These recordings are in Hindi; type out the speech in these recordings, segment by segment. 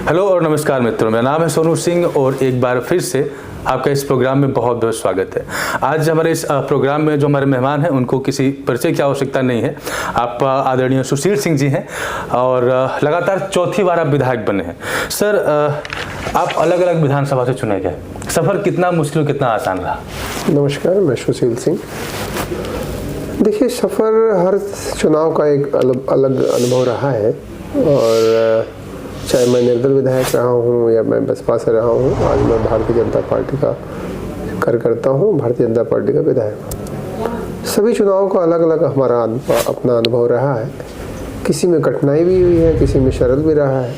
हेलो और नमस्कार मित्रों, मेरा नाम है सोनू सिंह और एक बार फिर से आपका इस प्रोग्राम में बहुत बहुत स्वागत है। आज हमारे इस प्रोग्राम में जो हमारे मेहमान हैं उनको किसी परिचय की आवश्यकता नहीं है। आप आदरणीय सुशील सिंह जी हैं और लगातार चौथी बार आप विधायक बने हैं। सर, आप अलग अलग विधानसभा से चुने गए, सफ़र कितना मुश्किल कितना आसान रहा? नमस्कार, मैं सुशील सिंह। देखिए, सफ़र हर चुनाव का एक अलग अलग अनुभव रहा है और चाहे मैं निर्दल विधायक रहा हूँ या मैं बसपा से रहा हूँ, आज मैं भारतीय जनता पार्टी का कार्यकर्ता हूँ, भारतीय जनता पार्टी का विधायक। सभी चुनावों का अलग अलग हमारा अपना अनुभव रहा है। किसी में कठिनाई भी हुई है, किसी में सरल भी रहा है,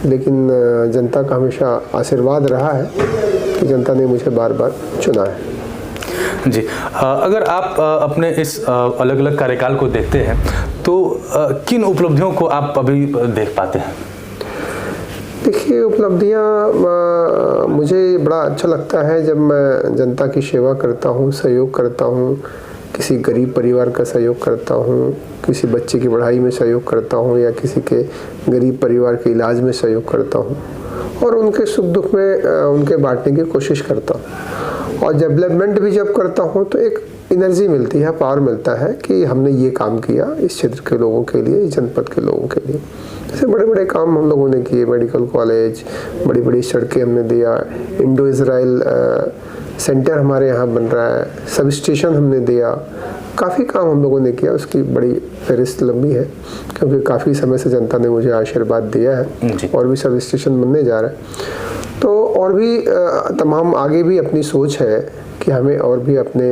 लेकिन जनता का हमेशा आशीर्वाद रहा है कि जनता ने मुझे बार बार चुना है। जी, अगर आप अपने इस अलग अलग कार्यकाल को देखते हैं तो किन उपलब्धियों को आप अभी देख पाते हैं? देखिए, उपलब्धियाँ मुझे बड़ा अच्छा लगता है जब मैं जनता की सेवा करता हूँ, सहयोग करता हूँ, किसी गरीब परिवार का सहयोग करता हूँ, किसी बच्चे की पढ़ाई में सहयोग करता हूँ या किसी के गरीब परिवार के इलाज में सहयोग करता हूँ और उनके सुख दुख में उनके बांटने की कोशिश करता हूँ। और डेवलपमेंट भी जब करता हूँ तो एक एनर्जी मिलती है, पावर मिलता है कि हमने ये काम किया इस क्षेत्र के लोगों के लिए, इस जनपद के लोगों के लिए। जैसे बड़े बड़े काम हम लोगों ने किए, मेडिकल कॉलेज, बड़ी बड़ी सड़कें हमने दिया, इंडो इजराइल सेंटर हमारे यहाँ बन रहा है, सब स्टेशन हमने दिया, काफ़ी काम हम लोगों ने किया। उसकी बड़ी फहरिस्त लंबी है क्योंकि काफ़ी समय से जनता ने मुझे आशीर्वाद दिया है और भी सब स्टेशन बनने जा रहा है। तो और भी तमाम आगे भी अपनी सोच है कि हमें और भी अपने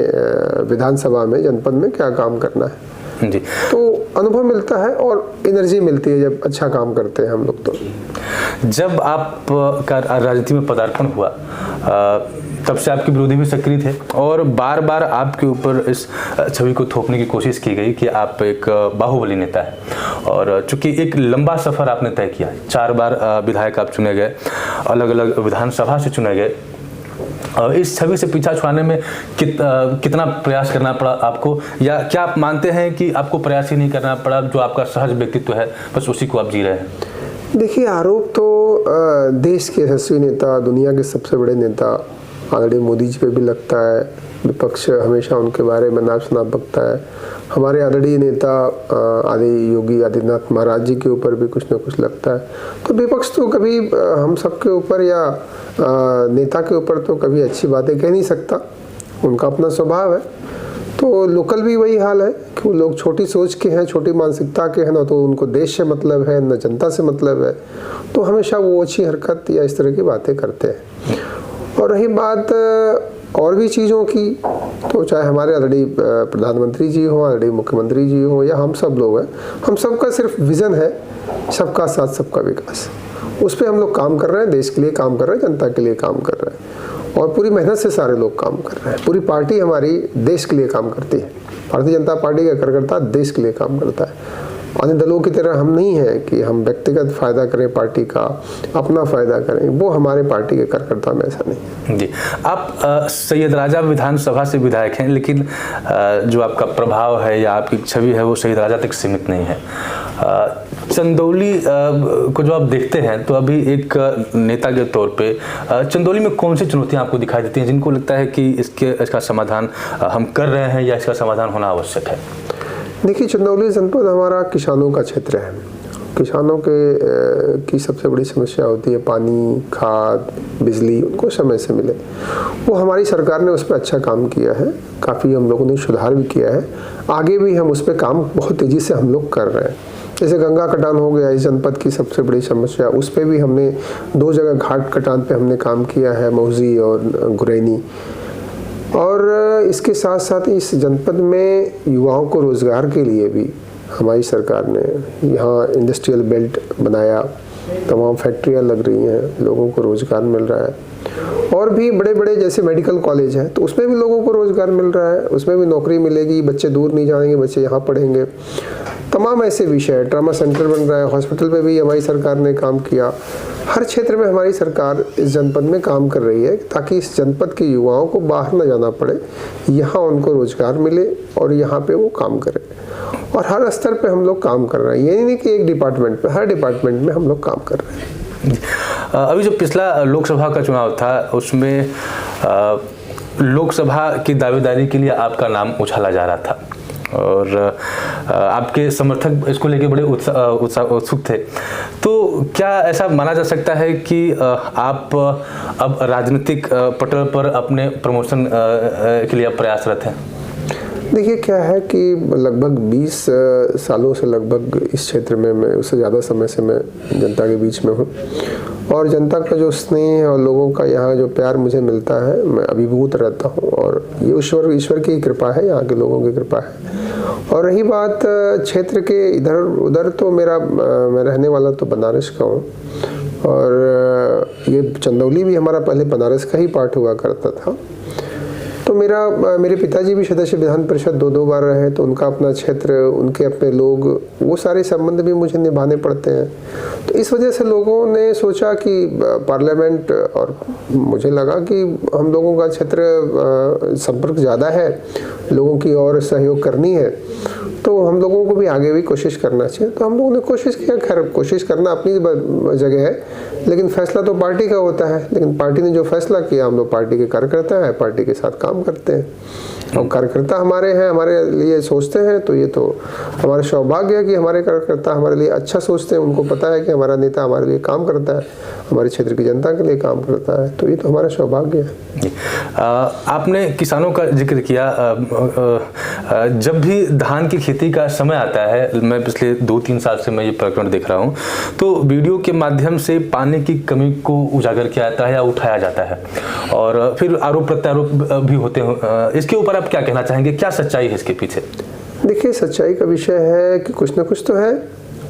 विधानसभा में, जनपद में क्या काम करना है जी। तो अनुभव मिलता है और एनर्जी मिलती है जब अच्छा काम करते हैं हम लोग। तो जब आप का राजनीति में पदार्पण हुआ तब से आपके विरोधी भी सक्रिय थे और बार बार आपके ऊपर इस छवि को थोपने की कोशिश की गई कि आप एक बाहुबली नेता है। और चूंकि एक लंबा सफ़र आपने तय किया, 4 बार विधायक आप चुने गए, अलग अलग विधानसभा से चुने गए, इस छवि से पीछा छुड़ाने में कितना प्रयास करना पड़ा आपको, या क्या आप मानते हैं कि आपको प्रयास ही नहीं करना पड़ा, जो आपका सहज व्यक्तित्व है बस उसी को आप जी रहे हैं? देखिए, आरोप तो देश के यशस्वी नेता, दुनिया के सबसे बड़े नेता आदरणीय मोदी जी पे भी लगता है। विपक्ष हमेशा उनके बारे में नाप शनाप बकता है। हमारे आदरणीय नेता आदि योगी आदित्यनाथ महाराज जी के ऊपर भी कुछ न कुछ लगता है। तो विपक्ष तो कभी हम सबके ऊपर या नेता के ऊपर तो कभी अच्छी बातें कह नहीं सकता, उनका अपना स्वभाव है। तो लोकल भी वही हाल है कि वो लोग छोटी सोच के हैं, छोटी मानसिकता के हैं, ना तो उनको देश से मतलब है न जनता से मतलब है, तो हमेशा वो अच्छी हरकत या इस तरह की बातें करते हैं। और रही बात और भी चीज़ों की, तो चाहे हमारे आदरणीय प्रधानमंत्री जी हों, आदरणीय मुख्यमंत्री जी हों या हम सब लोग हैं, हम सबका सिर्फ विज़न है सबका साथ सबका विकास। उस पर हम लोग काम कर रहे हैं, देश के लिए काम कर रहे हैं, जनता के लिए काम कर रहे हैं और पूरी मेहनत से सारे लोग काम कर रहे हैं। पूरी पार्टी हमारी देश के लिए काम करती है। भारतीय जनता पार्टी का कार्यकर्ता देश के लिए काम करता है। अन्य दलों की तरह हम नहीं हैं कि हम व्यक्तिगत फ़ायदा करें, पार्टी का अपना फ़ायदा करें, वो हमारे पार्टी के कार्यकर्ता में ऐसा नहीं है। जी, आप सैयद राजा विधानसभा से विधायक हैं, लेकिन जो आपका प्रभाव है या आपकी छवि है वो सैयद राजा तक सीमित नहीं है। चंदौली को जो आप देखते हैं तो अभी एक नेता के तौर पे चंदौली में कौन सी चुनौतियां आपको दिखाई देती हैं जिनको लगता है कि इसका समाधान हम कर रहे हैं या इसका समाधान होना आवश्यक है? देखिए, चंदौली जनपद हमारा किसानों का क्षेत्र है। किसानों की सबसे बड़ी समस्या होती है पानी, खाद, बिजली, उनको समय से मिले। वो हमारी सरकार ने उस पर अच्छा काम किया है, काफ़ी हम लोगों ने सुधार भी किया है। आगे भी हम उस पर काम बहुत तेज़ी से हम लोग कर रहे हैं। जैसे गंगा कटान हो गया, इस जनपद की सबसे बड़ी समस्या, उस पर भी हमने 2 जगह घाट कटान पे हमने काम किया है, मौजी और गुरैनी। और इसके साथ साथ इस जनपद में युवाओं को रोज़गार के लिए भी हमारी सरकार ने यहाँ इंडस्ट्रियल बेल्ट बनाया, तमाम फैक्ट्रियाँ लग रही हैं, लोगों को रोज़गार मिल रहा है। और भी बड़े बड़े जैसे मेडिकल कॉलेज हैं तो उसमें भी लोगों को रोज़गार मिल रहा है, उसमें भी नौकरी मिलेगी, बच्चे दूर नहीं जाएंगे, बच्चे यहाँ पढ़ेंगे। तमाम ऐसे विषय, ट्रामा सेंटर बन रहा है, हॉस्पिटल पे भी हमारी सरकार ने काम किया। हर क्षेत्र में हमारी सरकार इस जनपद में काम कर रही है ताकि इस जनपद के युवाओं को बाहर न जाना पड़े, यहाँ उनको रोज़गार मिले और यहाँ पे वो काम करें। और हर स्तर पे हम लोग काम कर रहे हैं, ये नहीं कि एक डिपार्टमेंट पे, हर डिपार्टमेंट में हम लोग काम कर रहे हैं। अभी जो पिछला लोकसभा का चुनाव था उसमें लोकसभा की दावेदारी के लिए आपका नाम उछाला जा रहा था और आपके समर्थक इसको लेके बड़े उत्सुक थे। तो क्या ऐसा माना जा सकता है कि आप अब राजनीतिक पटल पर अपने प्रमोशन के लिए प्रयासरत हैं? देखिए, क्या है कि लगभग 20 सालों से लगभग इस क्षेत्र में मैं, उससे ज़्यादा समय से मैं जनता के बीच में हूँ और जनता का जो स्नेह और लोगों का यहाँ जो प्यार मुझे मिलता है, मैं अभिभूत रहता हूँ और ये ईश्वर की कृपा है, यहाँ के लोगों की कृपा है। और रही बात क्षेत्र के इधर उधर, तो मैं रहने वाला तो बनारस का हूँ और ये चंदौली भी हमारा पहले बनारस का ही पार्ट हुआ करता था। तो मेरे पिताजी भी सदस्य विधान परिषद 2 बार रहे, तो उनका अपना क्षेत्र, उनके अपने लोग, वो सारे संबंध भी मुझे निभाने पड़ते हैं। तो इस वजह से लोगों ने सोचा कि पार्लियामेंट, और मुझे लगा कि हम लोगों का क्षेत्र संपर्क ज़्यादा है, लोगों की और सहयोग करनी है, तो हम लोगों को भी आगे भी कोशिश करना चाहिए। तो हम लोगों ने कोशिश किया। खैर, कोशिश करना अपनी जगह है, लेकिन फैसला तो पार्टी का होता है। लेकिन पार्टी ने जो फैसला किया, हम लोग पार्टी के कार्यकर्ता हैं, पार्टी के साथ काम करते हैं और कार्यकर्ता हमारे हैं, हमारे लिए सोचते हैं। तो ये तो हमारा सौभाग्य है कि हमारे कार्यकर्ता हमारे लिए अच्छा सोचते हैं। उनको पता है कि हमारा नेता हमारे लिए काम करता है, हमारे क्षेत्र की जनता के लिए काम करता है, तो ये तो हमारा सौभाग्य है। आपने किसानों का जिक्र किया। जब भी धान की खेती का समय आता है, मैं पिछले 2-3 साल से मैं ये प्रकरण देख रहा हूँ, तो वीडियो के माध्यम से पानी की कमी को उजागर किया जाता है या उठाया जाता है और फिर आरोप प्रत्यारोप भी होते हैं। इसके ऊपर आप क्या कहना चाहेंगे? क्या सच्चाई है इसके पीछे? देखिए, सच्चाई का विषय है कि कुछ ना कुछ तो है।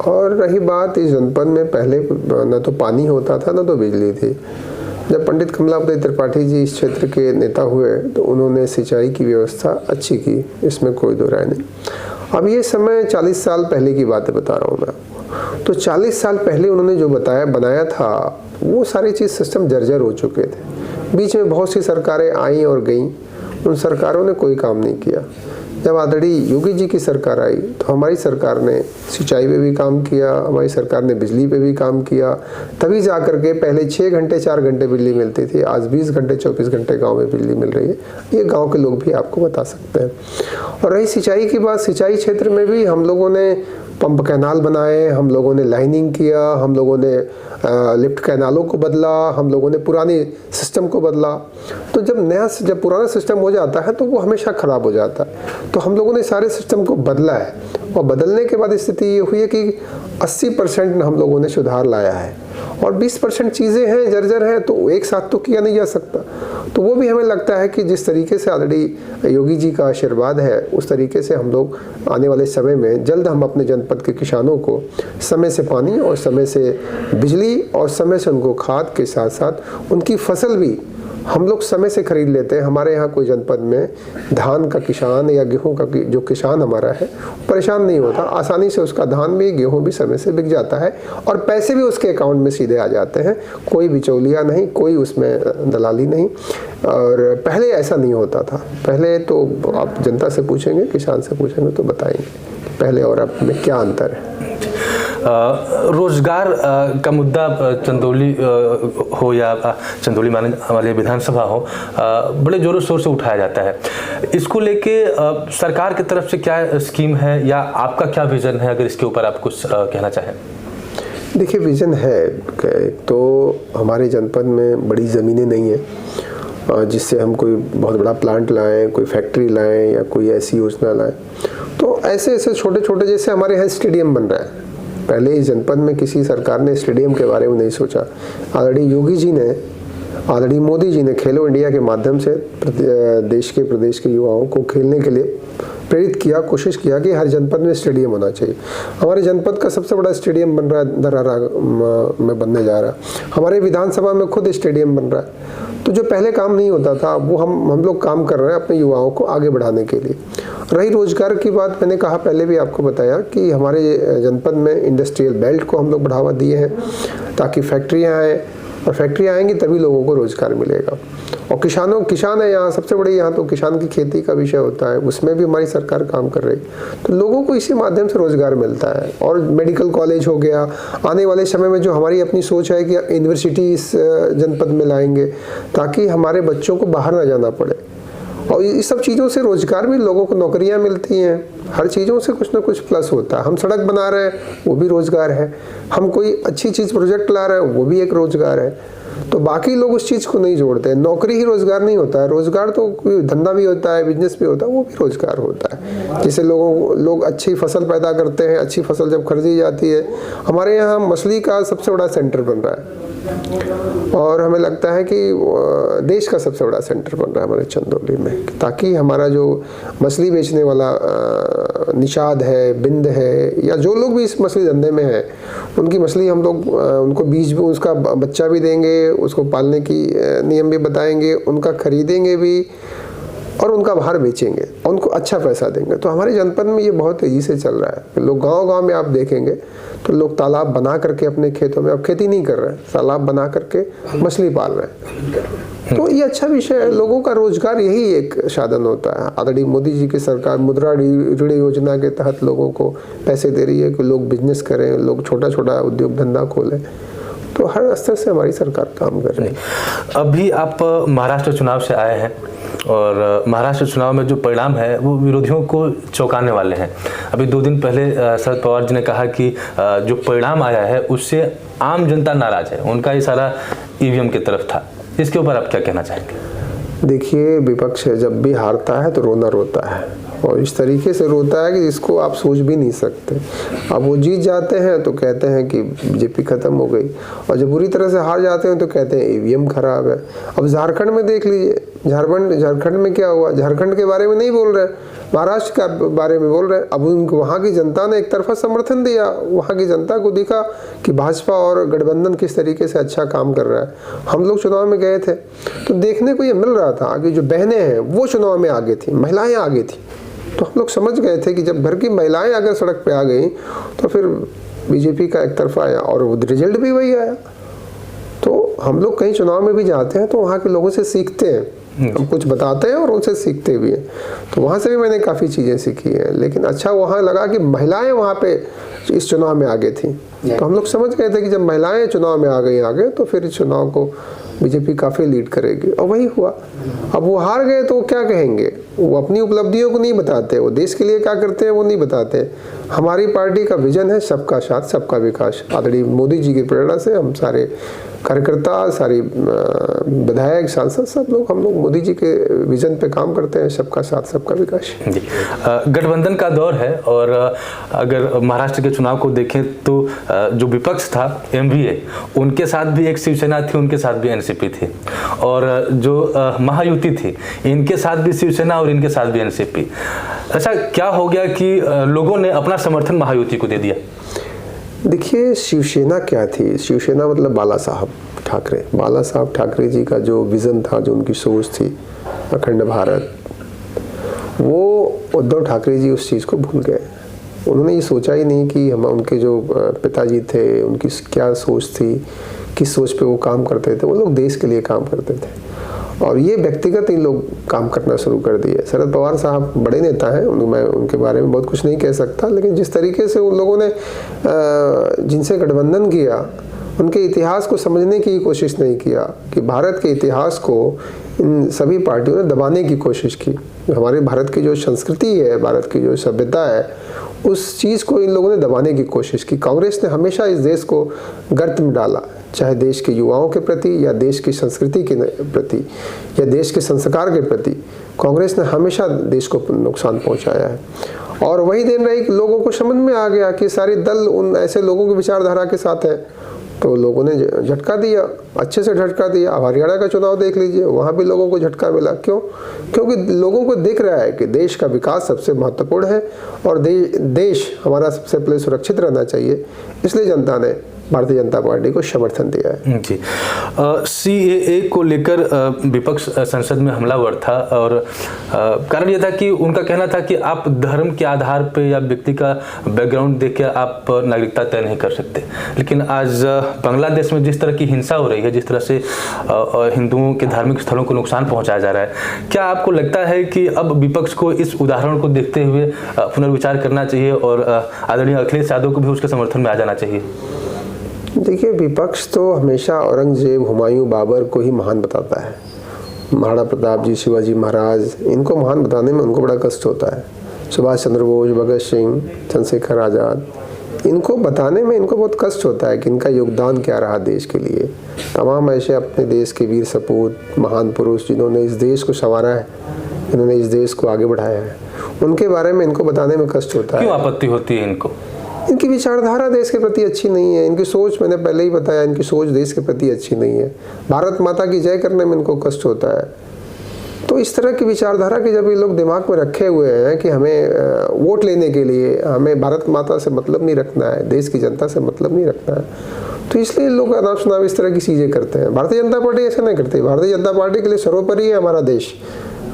और रही बात, इस जनपद में पहले न तो पानी होता था, न तो बिजली थी। जब पंडित कमलापति त्रिपाठी जी इस क्षेत्र के नेता हुए, तो उन्होंने सिंचाई की व्यवस्था अच्छी की, इसमें कोई दो राय नहीं। अब ये समय 40 साल पहले की बातें बता रहा हूँ मैं आपको। तो 40 साल पहले उन्होंने जो बनाया था, वो सारी चीज़ सिस्टम जर्जर हो चुके थे। बीच में बहुत सी सरकारें आई और गईं, उन सरकारों ने कोई काम नहीं किया। जब आदरणीय योगी जी की सरकार आई, तो हमारी सरकार ने सिंचाई पे भी काम किया, हमारी सरकार ने बिजली पे भी काम किया। तभी जा कर के पहले 6 घंटे 4 घंटे बिजली मिलती थी, आज 20 घंटे 24 घंटे गांव में बिजली मिल रही है। ये गांव के लोग भी आपको बता सकते हैं। और रही सिंचाई की बात, सिंचाई क्षेत्र में भी हम लोगों ने पंप कैनाल बनाए, हम लोगों ने लाइनिंग किया, हम लोगों ने लिफ्ट कैनालों को बदला, हम लोगों ने पुराने सिस्टम को बदला। तो जब पुराना सिस्टम हो जाता है तो वो हमेशा ख़राब हो जाता है। तो हम लोगों ने सारे सिस्टम को बदला है और बदलने के बाद स्थिति ये हुई है कि 80% हम लोगों ने सुधार लाया है और 20% चीज़ें हैं जर्जर हैं, तो एक साथ तो किया नहीं जा सकता। तो वो भी हमें लगता है कि जिस तरीके से ऑलरेडी योगी जी का आशीर्वाद है, उस तरीके से हम लोग आने वाले समय में जल्द हम अपने जनपद के किसानों को समय से पानी और समय से बिजली और समय से उनको खाद के साथ साथ उनकी फसल भी हम लोग समय से खरीद लेते हैं। हमारे यहाँ कोई जनपद में धान का किसान या गेहूं का जो किसान हमारा है परेशान नहीं होता, आसानी से उसका धान भी गेहूं भी समय से बिक जाता है और पैसे भी उसके अकाउंट में सीधे आ जाते हैं। कोई बिचौलिया नहीं, कोई उसमें दलाली नहीं। और पहले ऐसा नहीं होता था। पहले तो आप जनता से पूछेंगे, किसान से पूछेंगे तो बताएंगे पहले और अब में क्या अंतर है। रोजगार का मुद्दा चंदौली हो या चंदौली माने वाले विधानसभा हो, बड़े जोरों शोर से उठाया जाता है। इसको लेके सरकार की तरफ से क्या स्कीम है या आपका क्या विजन है, अगर इसके ऊपर आप कुछ कहना चाहें? देखिए, विजन है तो हमारे जनपद में बड़ी ज़मीनें नहीं है जिससे हम कोई बहुत बड़ा प्लांट लाएं, कोई फैक्ट्री लाएं या कोई ऐसी योजना लाएं। तो ऐसे छोटे छोटे, जैसे हमारे यहाँ स्टेडियम बन रहा है, पहले इस जनपद में किसी सरकार ने स्टेडियम के बारे में नहीं सोचा। ऑलरेडी योगी जी ने, ऑलरेडी मोदी जी ने खेलो इंडिया के माध्यम से देश के प्रदेश के युवाओं को खेलने के लिए प्रेरित किया, कोशिश किया कि हर जनपद में स्टेडियम होना चाहिए। हमारे जनपद का सबसे बड़ा स्टेडियम बन रहा है, धरारा में बनने जा रहा है। हमारे विधानसभा में खुद स्टेडियम बन रहा है। तो जो पहले काम नहीं होता था, वो हम लोग काम कर रहे हैं अपने युवाओं को आगे बढ़ाने के लिए। रही रोजगार की बात, मैंने कहा पहले भी आपको बताया कि हमारे जनपद में इंडस्ट्रियल बेल्ट को हम लोग बढ़ावा दिए हैं ताकि फैक्ट्रियाँ आएँ और फैक्ट्री आएंगी तभी लोगों को रोजगार मिलेगा। और किसान है यहाँ सबसे बड़ी, यहाँ तो किसान की खेती का विषय होता है, उसमें भी हमारी सरकार काम कर रही है। तो लोगों को इसी माध्यम से रोजगार मिलता है। और मेडिकल कॉलेज हो गया, आने वाले समय में जो हमारी अपनी सोच है कि यूनिवर्सिटी इस जनपद में लाएंगे ताकि हमारे बच्चों को बाहर ना जाना पड़े। और इस सब चीज़ों से रोजगार भी, लोगों को नौकरियां मिलती हैं, हर चीज़ों से कुछ ना कुछ प्लस होता है। हम सड़क बना रहे हैं वो भी रोजगार है, हम कोई अच्छी चीज़ प्रोजेक्ट ला रहे हैं वो भी एक रोजगार है। तो बाकी लोग उस चीज़ को नहीं जोड़ते हैं। नौकरी ही रोजगार नहीं होता है, रोजगार तो कोई धंधा भी होता है, बिजनेस भी होता है, वो भी रोजगार होता है। जैसे लोग अच्छी फसल पैदा करते हैं, अच्छी फसल जब खरीदी जाती है, हमारे यहाँ मछली का सबसे बड़ा सेंटर बन रहा है और हमें लगता है कि देश का सबसे बड़ा सेंटर बन रहा है हमारे चंदौली में, ताकि हमारा जो मछली बेचने वाला निषाद है, बिंद है, या जो लोग भी इस मछली धंधे में हैं, उनकी मछली हम लोग उनको बीज भी, उसका बच्चा भी देंगे, उसको पालने की नियम भी बताएंगे, उनका खरीदेंगे भी और उनका बाहर बेचेंगे और उनको अच्छा पैसा देंगे। तो हमारे जनपद में ये बहुत तेज़ी से चल रहा है। लोग गांव-गांव में आप देखेंगे तो लोग तालाब बना करके अपने खेतों में, अब खेती नहीं कर रहे हैं, तालाब बना करके मछली पाल रहे हैं। तो ये अच्छा विषय है। लोगों का रोजगार यही एक साधन होता है। आदरणीय मोदी जी की सरकार मुद्रा ऋण योजना के तहत लोगों को पैसे दे रही है कि लोग बिजनेस करें, लोग छोटा छोटा उद्योग धंधा खोलें। तो हर स्तर से हमारी सरकार काम कर रही है। अभी आप महाराष्ट्र चुनाव से आए हैं और महाराष्ट्र चुनाव में जो परिणाम है वो विरोधियों को चौंकाने वाले हैं। अभी 2 दिन पहले शरद पवार जी ने कहा कि जो परिणाम आया है उससे आम जनता नाराज है, उनका इशारा ईवीएम की तरफ था। इसके ऊपर आप क्या कहना चाहेंगे? देखिए, विपक्ष जब भी हारता है तो रोना रोता है और इस तरीके से रोता है कि जिसको आप सोच भी नहीं सकते। अब वो जीत जाते हैं तो कहते हैं कि बीजेपी खत्म हो गई, और जब बुरी तरह से हार जाते हैं तो कहते हैं ईवीएम खराब है। अब झारखंड में देख लीजिए, झारखंड में क्या हुआ, झारखंड के बारे में नहीं बोल रहे, महाराष्ट्र के बारे में बोल रहे हैं। अब उनको वहाँ की जनता ने एक तरफा समर्थन दिया, वहाँ की जनता को दिखा कि भाजपा और गठबंधन किस तरीके से अच्छा काम कर रहा है। हम लोग चुनाव में गए थे तो देखने को ये मिल रहा था कि जो बहनें हैं वो चुनाव में आगे थी, महिलाएं आगे थी। तो हम लोग समझ गए थे कि जब घर की महिलाएं अगर सड़क पे आ गई तो फिर बीजेपी का एक तरफा आया और रिजल्ट भी वही आया। तो हम लोग कहीं चुनाव में भी जाते हैं तो वहाँ के लोगों से सीखते हैं, हम कुछ बताते हैं और उनसे सीखते भी हैं। तो वहाँ से भी मैंने काफ़ी चीज़ें सीखी हैं। लेकिन अच्छा वहाँ लगा कि महिलाएं वहाँ पे इस चुनाव में आगे थी। तो हम लोग समझ गए थे कि जब महिलाएं चुनाव में आ गई आगे तो फिर इस चुनाव को बीजेपी काफ़ी लीड करेगी, और वही हुआ। अब वो हार गए तो वो क्या कहेंगे, वो अपनी उपलब्धियों को नहीं बताते, वो देश के लिए क्या करते हैं वो नहीं बताते। हमारी पार्टी का विजन है सबका साथ सबका विकास। आदरणीय मोदी जी की प्रेरणा से हम सारे कार्यकर्ता, सारी विधायक, सांसद, सब लोग हम लोग मोदी जी के विजन पे काम करते हैं, सबका साथ सबका विकास। जी, गठबंधन का दौर है और अगर महाराष्ट्र के चुनाव को देखें तो जो विपक्ष था एमवीए, उनके साथ भी एक शिवसेना थी, उनके साथ भी एनसीपी थी, और जो महायुति थी इनके साथ भी शिवसेना और इनके साथ भी एनसीपी। अच्छा, क्या हो गया कि लोगों ने अपना समर्थन महायुति को दे दिया? देखिए, शिवसेना क्या थी? शिवसेना मतलब बाला साहब ठाकरे जी का जो विज़न था, जो उनकी सोच थी अखंड भारत, वो उद्धव ठाकरे जी उस चीज़ को भूल गए। उन्होंने ये सोचा ही नहीं कि हम, उनके जो पिताजी थे उनकी क्या सोच थी, किस सोच पे वो काम करते थे। वो लोग देश के लिए काम करते थे और ये व्यक्तिगत इन लोग काम करना शुरू कर दिए। शरद पवार साहब बड़े नेता हैं, मैं उनके बारे में बहुत कुछ नहीं कह सकता, लेकिन जिस तरीके से उन लोगों ने जिनसे गठबंधन किया, उनके इतिहास को समझने की कोशिश नहीं किया कि भारत के इतिहास को इन सभी पार्टियों ने दबाने की कोशिश की। हमारे भारत की जो संस्कृति है, भारत की जो सभ्यता है, उस चीज़ को इन लोगों ने दबाने की कोशिश की। कांग्रेस ने हमेशा इस देश को गर्त में डाला, चाहे देश के युवाओं के प्रति या देश की संस्कृति के प्रति या देश के संस्कार के प्रति। कांग्रेस ने हमेशा देश को नुकसान पहुंचाया है। और वही दिन रही कि लोगों को समझ में आ गया कि सारी दल उन ऐसे लोगों की विचारधारा के साथ है, तो लोगों ने झटका दिया, अच्छे से झटका दिया। अब हरियाणा का चुनाव देख लीजिए, वहाँ भी लोगों को झटका मिला। क्यों? क्योंकि लोगों को दिख रहा है कि देश का विकास सबसे महत्वपूर्ण है और देश हमारा सबसे पहले सुरक्षित रहना चाहिए। इसलिए जनता ने भारतीय जनता पार्टी को समर्थन दिया है। जी, CAA को लेकर विपक्ष संसद में हमलावर था और कारण यह था कि उनका कहना था कि आप धर्म के आधार पे या व्यक्ति का बैकग्राउंड देख के आप नागरिकता तय नहीं कर सकते। लेकिन आज बांग्लादेश में जिस तरह की हिंसा हो रही है, जिस तरह से हिंदुओं के धार्मिक स्थलों को नुकसान पहुंचाया जा रहा है, क्या आपको लगता है कि अब विपक्ष को इस उदाहरण को देखते हुए पुनर्विचार करना चाहिए और आदरणीय अखिलेश यादव को भी उसके समर्थन में आ जाना चाहिए? देखिए, विपक्ष तो हमेशा औरंगजेब, हुमायूं, बाबर को ही महान बताता है। महाराणा प्रताप जी, शिवाजी महाराज, इनको महान बताने में उनको बड़ा कष्ट होता है। सुभाष चंद्र बोस, भगत सिंह, चंद्रशेखर आज़ाद, इनको बताने में इनको बहुत कष्ट होता है कि इनका योगदान क्या रहा देश के लिए। तमाम ऐसे अपने देश के वीर सपूत, महान पुरुष जिन्होंने इस देश को संवारा है, इन्होंने इस देश को आगे बढ़ाया है, उनके बारे में इनको बताने में कष्ट होता है। क्यों आपत्ति होती है इनको? इनकी विचारधारा देश के प्रति अच्छी नहीं है, इनकी सोच, मैंने पहले ही बताया, इनकी सोच देश के प्रति अच्छी नहीं है। भारत माता की जय करने में इनको कष्ट होता है। तो इस तरह की विचारधारा के जब ये लोग दिमाग में रखे हुए हैं कि हमें वोट लेने के लिए हमें भारत माता से मतलब नहीं रखना है, देश की जनता से मतलब नहीं रखना है, तो इसलिए लोग अनाप शनाप इस तरह की चीज़ें करते हैं। भारतीय जनता पार्टी ऐसा नहीं करती। भारतीय जनता पार्टी के लिए सर्वोपरि है हमारा देश,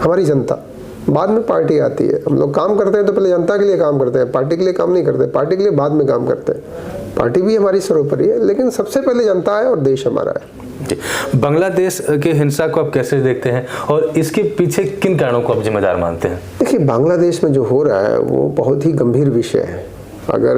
हमारी जनता, बाद में पार्टी आती है। हम लोग काम करते हैं तो पहले जनता के लिए काम करते हैं, पार्टी के लिए काम नहीं करते, पार्टी के लिए बाद में काम करते हैं। पार्टी भी हमारी सर्वोपरि है, लेकिन सबसे पहले जनता है और देश हमारा है। बांग्लादेश के हिंसा को आप कैसे देखते हैं और इसके पीछे किन कारणों को आप जिम्मेदार मानते हैं? देखिए, बांग्लादेश में जो हो रहा है वो बहुत ही गंभीर विषय है। अगर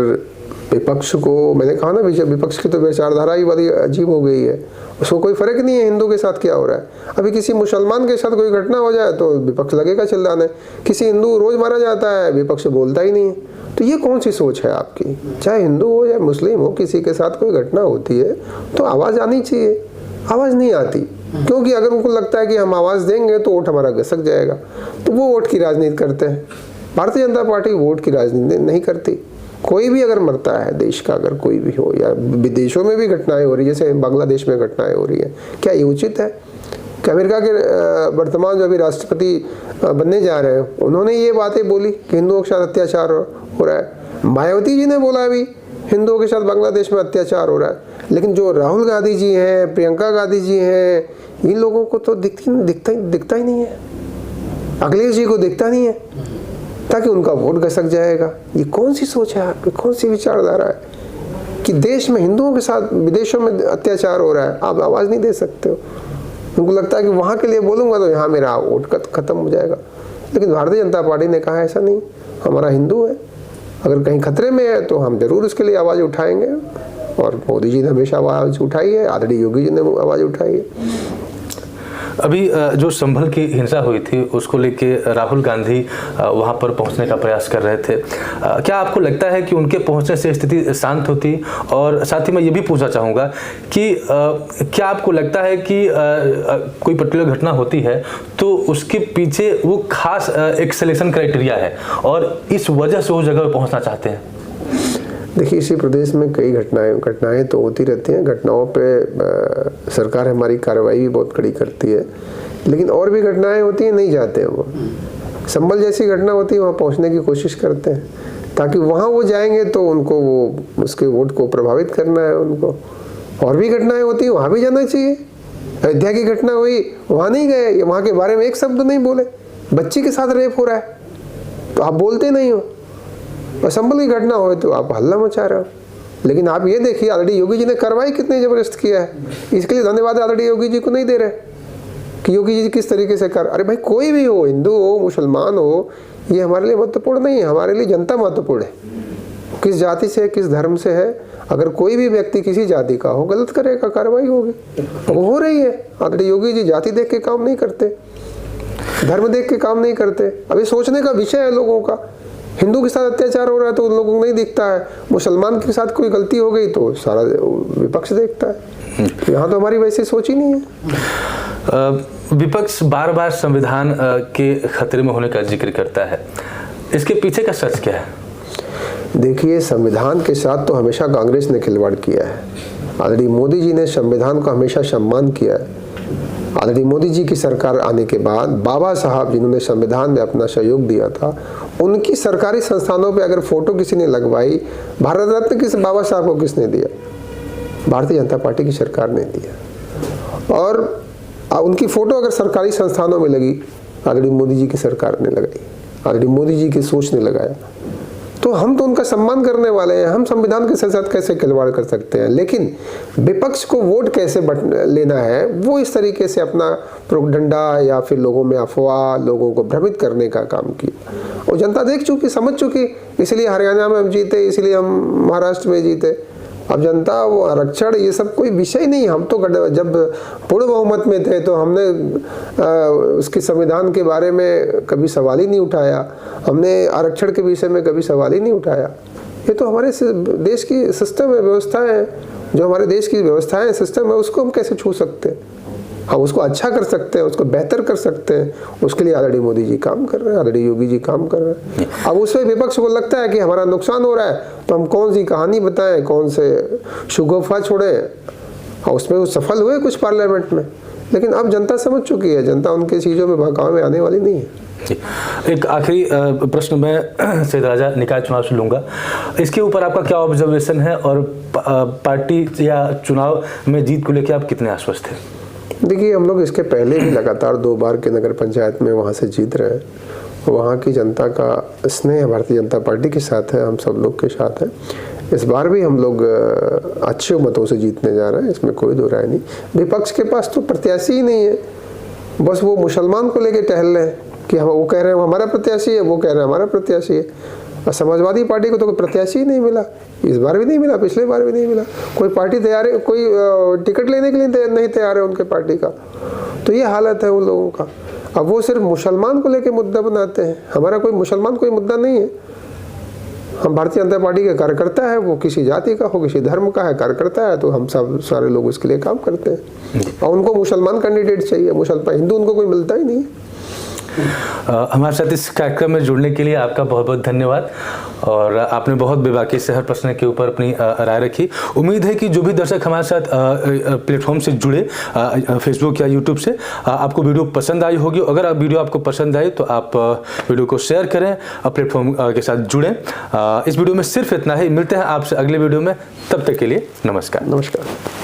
विपक्ष को, मैंने कहा ना, विपक्ष की तो विचारधारा ही बड़ी अजीब हो गई है। उसको कोई फर्क नहीं है हिंदू के साथ क्या हो रहा है। अभी किसी मुसलमान के साथ कोई घटना हो जाए तो विपक्ष लगेगा चिल्लाने। किसी हिंदू रोज मारा जाता है, विपक्ष बोलता ही नहीं है। तो ये कौन सी सोच है आपकी? चाहे हिंदू हो या मुस्लिम हो, किसी के साथ कोई घटना होती है तो आवाज़ आनी चाहिए। आवाज़ नहीं आती, क्योंकि अगर उनको लगता है कि हम आवाज़ देंगे तो वोट हमारा घसक जाएगा, तो वो वोट की राजनीति करते हैं। भारतीय जनता पार्टी वोट की राजनीति नहीं करती। कोई भी अगर मरता है देश का, अगर कोई भी हो, या विदेशों में भी घटनाएं हो रही है, जैसे बांग्लादेश में घटनाएं हो रही है, क्या ये उचित है? कि अमेरिका के वर्तमान जो अभी राष्ट्रपति बनने जा रहे हैं, उन्होंने ये बातें बोली कि हिंदुओं के साथ अत्याचार हो रहा है। मायावती जी ने बोला अभी हिंदुओं के साथ बांग्लादेश में अत्याचार हो रहा है। लेकिन जो राहुल गांधी जी हैं, प्रियंका गांधी जी हैं, इन लोगों को तो दिखता ही नहीं है। अखिलेश जी को दिखता नहीं है, ताकि उनका वोट घसक जाएगा। ये कौन सी सोच है आपकी? कौन सी विचारधारा है कि देश में हिंदुओं के साथ विदेशों में अत्याचार हो रहा है, आप आवाज़ नहीं दे सकते हो? उनको लगता है कि वहाँ के लिए बोलूँगा तो यहाँ मेरा वोट खत्म हो जाएगा। लेकिन भारतीय जनता पार्टी ने कहा ऐसा नहीं, हमारा हिंदू है, अगर कहीं खतरे में है तो हम जरूर उसके लिए आवाज़ उठाएंगे। और मोदी जी ने हमेशा आवाज़ उठाई है, आदरणीय योगी जी ने आवाज़ उठाई है। अभी जो संभल की हिंसा हुई थी उसको लेके राहुल गांधी वहां पर पहुंचने का प्रयास कर रहे थे। क्या आपको लगता है कि उनके पहुंचने से स्थिति शांत होती? और साथ ही मैं ये भी पूछना चाहूँगा कि क्या आपको लगता है कि कोई पर्टिकुलर घटना होती है तो उसके पीछे वो खास एक सिलेक्शन क्राइटेरिया है और इस वजह से उस जगह पर पहुँचना चाहते हैं? देखिए, इसी प्रदेश में कई घटनाएं तो होती रहती हैं। घटनाओं पे सरकार हमारी कार्रवाई भी बहुत कड़ी करती है, लेकिन और भी घटनाएं होती हैं, नहीं जाते हैं वो। संभल जैसी घटना होती है, वहाँ पहुँचने की कोशिश करते हैं, ताकि वहाँ वो जाएंगे तो उनको वो उसके वोट को प्रभावित करना है उनको। और भी घटनाएं होती हैं, वहाँ भी जाना चाहिए। अयोध्या की घटना हुई, वहाँ नहीं गए, वहाँ के बारे में एक शब्द नहीं बोले। बच्ची के साथ रेप हो रहा है तो आप बोलते नहीं हो, और संभल की घटना हो तो आप हल्ला मचा रहे हो। लेकिन आप ये देखिए, आदरणीय योगी जी ने कार्रवाई कितनी जबरदस्त किया है। इसके लिए धन्यवाद आदरणीय योगी जी को नहीं दे रहे कि योगी जी किस तरीके से कर। अरे भाई, कोई भी हो, हिंदू हो, मुसलमान हो, ये हमारे लिए महत्वपूर्ण नहीं है। हमारे लिए जनता महत्वपूर्ण है, किस जाति से है, किस धर्म से है। अगर कोई भी व्यक्ति किसी जाति का हो, गलत करेगा, कार्रवाई होगी। वो हो रही है। आदरणीय योगी जी जाति देख के काम नहीं करते, धर्म देख के काम नहीं करते। अभी सोचने का विषय है लोगों का। हिंदू के साथ अत्याचार हो रहा है तो उन लोगों को नहीं दिखता है, मुसलमान के साथ कोई गलती हो गई तो सारा विपक्ष देखता है। यहाँ तो हमारी वैसी सोच ही नहीं है। विपक्ष बार बार संविधान के खतरे में होने का जिक्र करता है, इसके पीछे का सच क्या है? देखिए, संविधान के साथ तो हमेशा कांग्रेस ने खिलवाड़ किया है। आदरणीय मोदी जी ने संविधान का हमेशा सम्मान किया है। आदरणीय मोदी जी की सरकार आने के बाद बाबा साहब जिन्होंने संविधान में अपना सहयोग दिया था, उनकी सरकारी संस्थानों पे अगर फोटो किसी ने लगवाई, भारत रत्न किस बाबा साहब को किसने दिया? भारतीय जनता पार्टी की सरकार ने दिया। और उनकी फोटो अगर सरकारी संस्थानों में लगी, आदरणीय मोदी जी की सरकार ने लगाई, आदरणीय मोदी जी की सोच ने लगाया, तो हम तो उनका सम्मान करने वाले हैं। हम संविधान के साथ कैसे खिलवाड़ कर सकते हैं? लेकिन विपक्ष को वोट कैसे लेना है, वो इस तरीके से अपना प्रोपगेंडा या फिर लोगों में अफवाह, लोगों को भ्रमित करने का काम किया। और जनता देख चुकी, समझ चुकी, इसलिए हरियाणा में हम जीते, इसलिए हम महाराष्ट्र में जीते। अब जनता वो आरक्षण ये सब कोई विषय नहीं। हम तो जब पूर्ण बहुमत में थे तो हमने उसके संविधान के बारे में कभी सवाल ही नहीं उठाया, हमने आरक्षण के विषय में कभी सवाल ही नहीं उठाया। ये तो हमारे देश की सिस्टम है, व्यवस्था है, जो हमारे देश की व्यवस्थाएं सिस्टम है, उसको हम कैसे छू सकते हैं? हम उसको अच्छा कर सकते हैं, उसको बेहतर कर सकते हैं। उसके लिए आदरणीय मोदी जी काम कर रहे हैं, आदरणीय योगी जी काम कर रहे हैं। अब उसमें विपक्ष को लगता है कि हमारा नुकसान हो रहा है, तो हम कौन सी कहानी बताएं, कौन से शुगुफा छोड़ें। और उसमें वो सफल हुए कुछ पार्लियामेंट में, लेकिन अब जनता समझ चुकी है, जनता उनकी चीज़ों में बहकावे में आने वाली नहीं है। एक आखिरी प्रश्न मैं सैयद राजा निकाय चुनाव से लूँगा। इसके ऊपर आपका क्या ऑब्जर्वेशन है और पार्टी या चुनाव में जीत को लेकर आप कितने आश्वस्त हैं? देखिए, हम लोग इसके पहले भी लगातार 2 बार के नगर पंचायत में वहाँ से जीत रहे हैं। वहाँ की जनता का स्नेह भारतीय जनता पार्टी के साथ है, हम सब लोग के साथ है। इस बार भी हम लोग अच्छे मतों से जीतने जा रहे हैं, इसमें कोई दो राय नहीं। विपक्ष के पास तो प्रत्याशी ही नहीं है, बस वो मुसलमान को लेके टहल रहे हैं कि हम, वो कह रहे हैं वो हमारा प्रत्याशी है, वो कह रहे हैं हमारा प्रत्याशी है। और समाजवादी पार्टी को तो कोई प्रत्याशी ही नहीं मिला, इस बार भी नहीं मिला, पिछले बार भी नहीं मिला। कोई पार्टी तैयार है, कोई टिकट लेने के लिए नहीं तैयार है उनके पार्टी का। तो ये हालत है उन लोगों का। अब वो सिर्फ मुसलमान को लेके मुद्दा बनाते हैं। हमारा कोई मुसलमान कोई मुद्दा नहीं है। हम भारतीय जनता पार्टी के कार्यकर्ता है, वो किसी जाति का हो, किसी धर्म का है, कार्यकर्ता है, तो हम सब सारे लोग उसके लिए काम करते हैं। और उनको मुसलमान कैंडिडेट चाहिए, मुसलमान हिंदू उनको कोई मिलता ही नहीं। हमारे साथ इस कार्यक्रम में जुड़ने के लिए आपका बहुत बहुत धन्यवाद। और आपने बहुत बेबाकी से हर प्रश्न के ऊपर अपनी राय रखी। उम्मीद है कि जो भी दर्शक हमारे साथ प्लेटफॉर्म से जुड़े, फेसबुक या यूट्यूब से, आपको वीडियो पसंद आई होगी। अगर वीडियो आपको पसंद आई तो आप वीडियो को शेयर करें, प्लेटफॉर्म के साथ जुड़ें। इस वीडियो में सिर्फ इतना ही। मिलते हैं आपसे अगले वीडियो में, तब तक के लिए नमस्कार। नमस्कार।